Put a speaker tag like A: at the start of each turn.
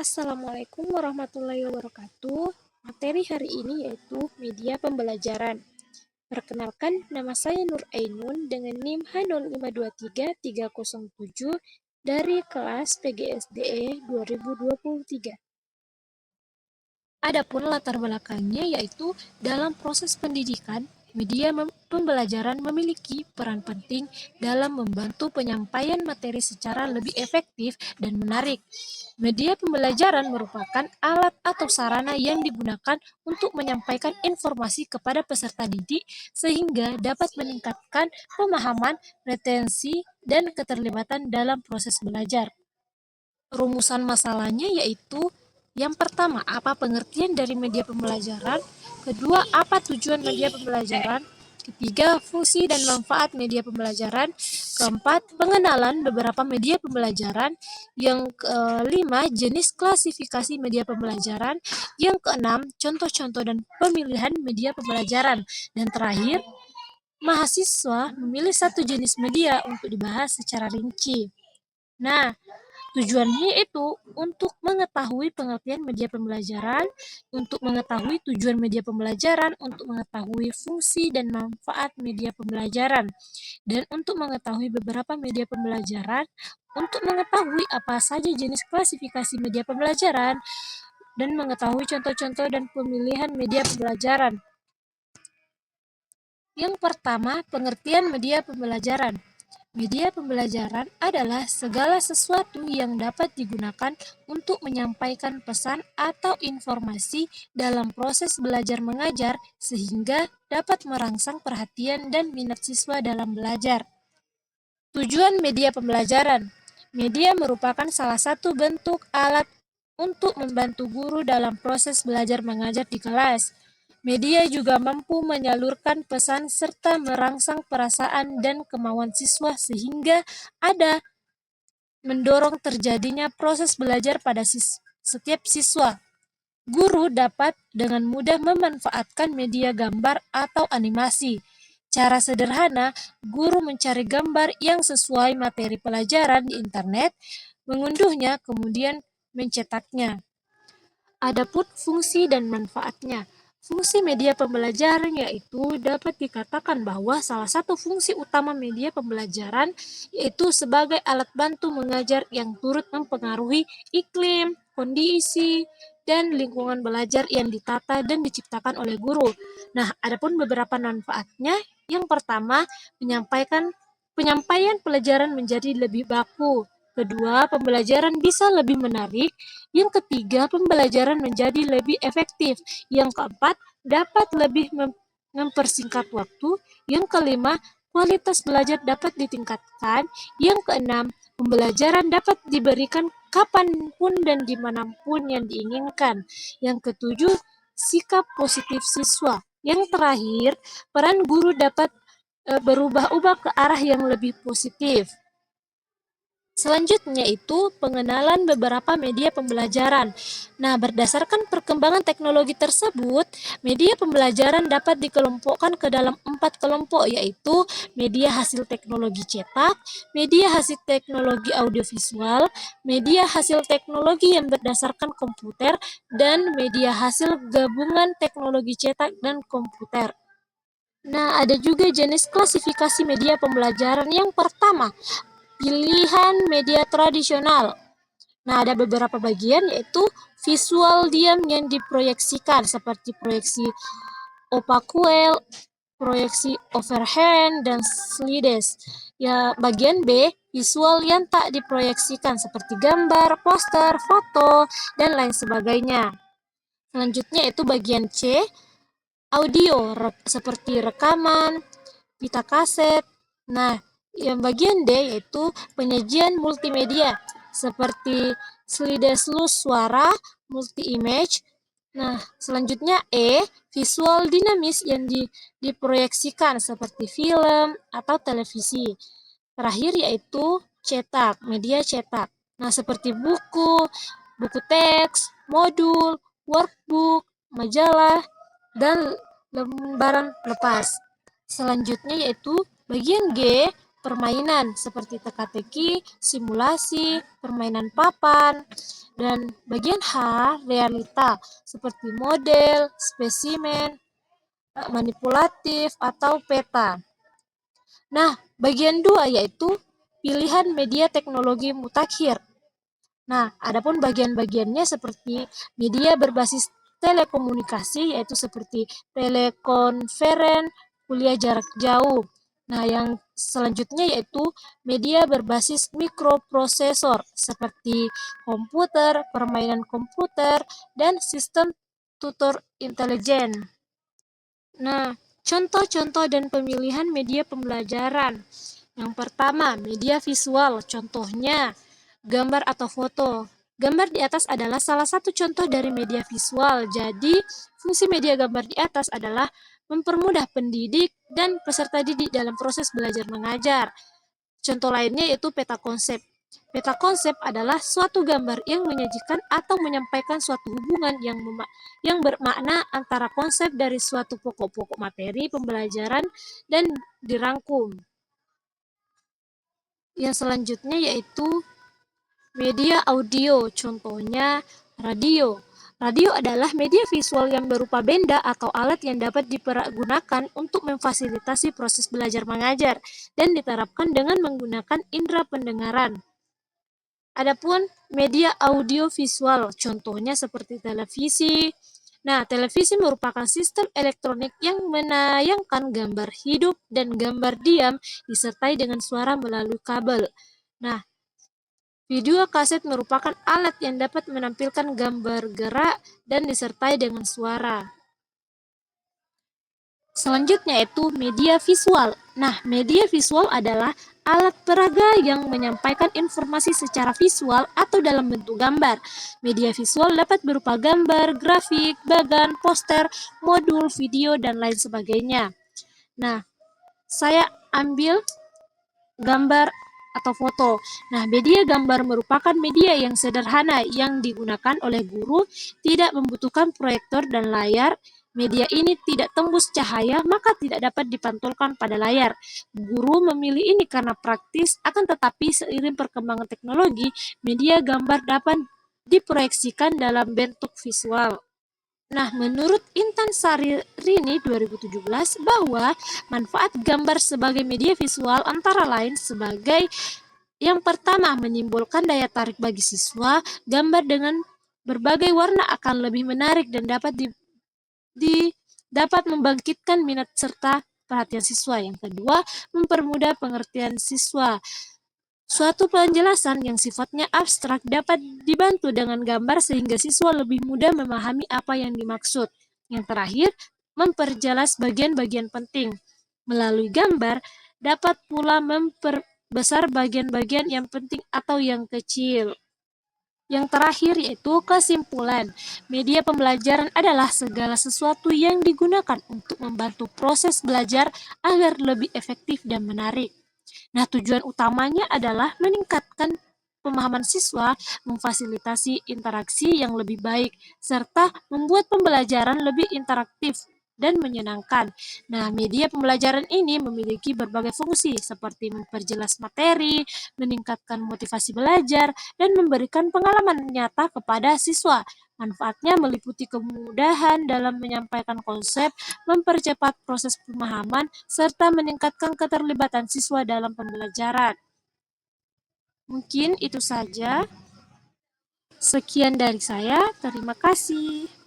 A: Assalamualaikum warahmatullahi wabarakatuh. Materi hari ini yaitu media pembelajaran. Perkenalkan, nama saya Nur Ainun dengan NIM H0523307 dari kelas PGSDE 2023. Adapun latar belakangnya yaitu dalam proses pendidikan, media pembelajaran memiliki peran penting dalam membantu penyampaian materi secara lebih efektif dan menarik. Media pembelajaran merupakan alat atau sarana yang digunakan untuk menyampaikan informasi kepada peserta didik sehingga dapat meningkatkan pemahaman, retensi, dan keterlibatan dalam proses belajar. Rumusan masalahnya yaitu yang pertama, apa pengertian dari media pembelajaran? Kedua, apa tujuan media pembelajaran? Ketiga, fungsi dan manfaat media pembelajaran. Keempat, pengenalan beberapa media pembelajaran. Yang kelima, jenis klasifikasi media pembelajaran. Yang keenam, contoh-contoh dan pemilihan media pembelajaran. Dan terakhir, mahasiswa memilih satu jenis media untuk dibahas secara rinci. Nah, tujuannya itu untuk mengetahui pengertian media pembelajaran, untuk mengetahui tujuan media pembelajaran, untuk mengetahui fungsi dan manfaat media pembelajaran, dan untuk mengetahui beberapa media pembelajaran, untuk mengetahui apa saja jenis klasifikasi media pembelajaran, dan mengetahui contoh-contoh dan pemilihan media pembelajaran. Yang pertama, pengertian media pembelajaran. Media pembelajaran adalah segala sesuatu yang dapat digunakan untuk menyampaikan pesan atau informasi dalam proses belajar mengajar sehingga dapat merangsang perhatian dan minat siswa dalam belajar. Tujuan media pembelajaran. Media merupakan salah satu bentuk alat untuk membantu guru dalam proses belajar mengajar di kelas. Media juga mampu menyalurkan pesan serta merangsang perasaan dan kemauan siswa sehingga ada mendorong terjadinya proses belajar pada setiap siswa. Guru dapat dengan mudah memanfaatkan media gambar atau animasi. Cara sederhana, guru mencari gambar yang sesuai materi pelajaran di internet, mengunduhnya, kemudian mencetaknya. Adapun fungsi dan manfaatnya. Fungsi media pembelajaran yaitu dapat dikatakan bahwa salah satu fungsi utama media pembelajaran yaitu sebagai alat bantu mengajar yang turut mempengaruhi iklim, kondisi, dan lingkungan belajar yang ditata dan diciptakan oleh guru. Nah, adapun beberapa manfaatnya, yang pertama, penyampaian pelajaran menjadi lebih baku. Kedua, pembelajaran bisa lebih menarik. Yang ketiga, pembelajaran menjadi lebih efektif. Yang keempat, dapat lebih mempersingkat waktu. Yang kelima, kualitas belajar dapat ditingkatkan. Yang keenam, pembelajaran dapat diberikan kapanpun dan dimanapun yang diinginkan. Yang ketujuh, sikap positif siswa. Yang terakhir, peran guru dapat berubah-ubah ke arah yang lebih positif. Selanjutnya itu pengenalan beberapa media pembelajaran. Nah, berdasarkan perkembangan teknologi tersebut, media pembelajaran dapat dikelompokkan ke dalam 4 kelompok, yaitu media hasil teknologi cetak, media hasil teknologi audiovisual, media hasil teknologi yang berdasarkan komputer, dan media hasil gabungan teknologi cetak dan komputer. Nah, ada juga jenis klasifikasi media pembelajaran. Yang pertama, pilihan media tradisional. Nah, ada beberapa bagian yaitu visual diam yang diproyeksikan seperti proyeksi opaquel, proyeksi overhand, dan slides. Ya, bagian B, visual yang tak diproyeksikan seperti gambar, poster, foto, dan lain sebagainya. Selanjutnya itu bagian C, audio seperti rekaman, pita kaset. Nah, yang bagian D yaitu penyajian multimedia seperti slideshow suara, multi-image. Nah, selanjutnya E, visual dinamis yang diproyeksikan seperti film atau televisi. Terakhir yaitu cetak, media cetak. Nah, seperti buku, buku teks, modul, workbook, majalah, dan lembaran lepas. Selanjutnya yaitu bagian G, permainan seperti teka-teki, simulasi, permainan papan, dan bagian H, realita seperti model, spesimen, manipulatif, atau peta. Nah, bagian 2 yaitu pilihan media teknologi mutakhir. Nah, adapun bagian-bagiannya seperti media berbasis telekomunikasi yaitu seperti telekonferen, kuliah jarak jauh. Nah, yang selanjutnya yaitu media berbasis mikroprosesor seperti komputer, permainan komputer, dan sistem tutor intelijen. Nah, contoh-contoh dan pemilihan media pembelajaran. Yang pertama, media visual, contohnya gambar atau foto. Gambar di atas adalah salah satu contoh dari media visual. Jadi, fungsi media gambar di atas adalah mempermudah pendidik dan peserta didik dalam proses belajar mengajar. Contoh lainnya yaitu peta konsep. Peta konsep adalah suatu gambar yang menyajikan atau menyampaikan suatu hubungan yang bermakna antara konsep dari suatu pokok-pokok materi pembelajaran dan dirangkum. Yang selanjutnya yaitu media audio, contohnya radio. Radio adalah media visual yang berupa benda atau alat yang dapat dipergunakan untuk memfasilitasi proses belajar mengajar dan diterapkan dengan menggunakan indera pendengaran. Adapun media audio visual, contohnya seperti televisi. Nah, televisi merupakan sistem elektronik yang menayangkan gambar hidup dan gambar diam disertai dengan suara melalui kabel. Nah, video kaset merupakan alat yang dapat menampilkan gambar gerak dan disertai dengan suara. Selanjutnya yaitu media visual. Nah, media visual adalah alat peraga yang menyampaikan informasi secara visual atau dalam bentuk gambar. Media visual dapat berupa gambar, grafik, bagan, poster, modul, video, dan lain sebagainya. Nah, saya ambil gambar atau foto. Nah, media gambar merupakan media yang sederhana yang digunakan oleh guru, tidak membutuhkan proyektor dan layar. Media ini tidak tembus cahaya, maka tidak dapat dipantulkan pada layar. Guru memilih ini karena praktis, akan tetapi seiring perkembangan teknologi, media gambar dapat diproyeksikan dalam bentuk visual. Nah, menurut Intan Sarini 2017 bahwa manfaat gambar sebagai media visual antara lain sebagai yang pertama, menyimbolkan daya tarik bagi siswa. Gambar dengan berbagai warna akan lebih menarik dan dapat membangkitkan minat serta perhatian siswa. Yang kedua, mempermudah pengertian siswa. Suatu penjelasan yang sifatnya abstrak dapat dibantu dengan gambar sehingga siswa lebih mudah memahami apa yang dimaksud. Yang terakhir, memperjelas bagian-bagian penting. Melalui gambar, dapat pula memperbesar bagian-bagian yang penting atau yang kecil. Yang terakhir yaitu kesimpulan. Media pembelajaran adalah segala sesuatu yang digunakan untuk membantu proses belajar agar lebih efektif dan menarik. Nah, tujuan utamanya adalah meningkatkan pemahaman siswa, memfasilitasi interaksi yang lebih baik, serta membuat pembelajaran lebih interaktif dan menyenangkan. Nah, media pembelajaran ini memiliki berbagai fungsi seperti memperjelas materi, meningkatkan motivasi belajar, dan memberikan pengalaman nyata kepada siswa. Manfaatnya meliputi kemudahan dalam menyampaikan konsep, mempercepat proses pemahaman, serta meningkatkan keterlibatan siswa dalam pembelajaran. Mungkin itu saja. Sekian dari saya. Terima kasih.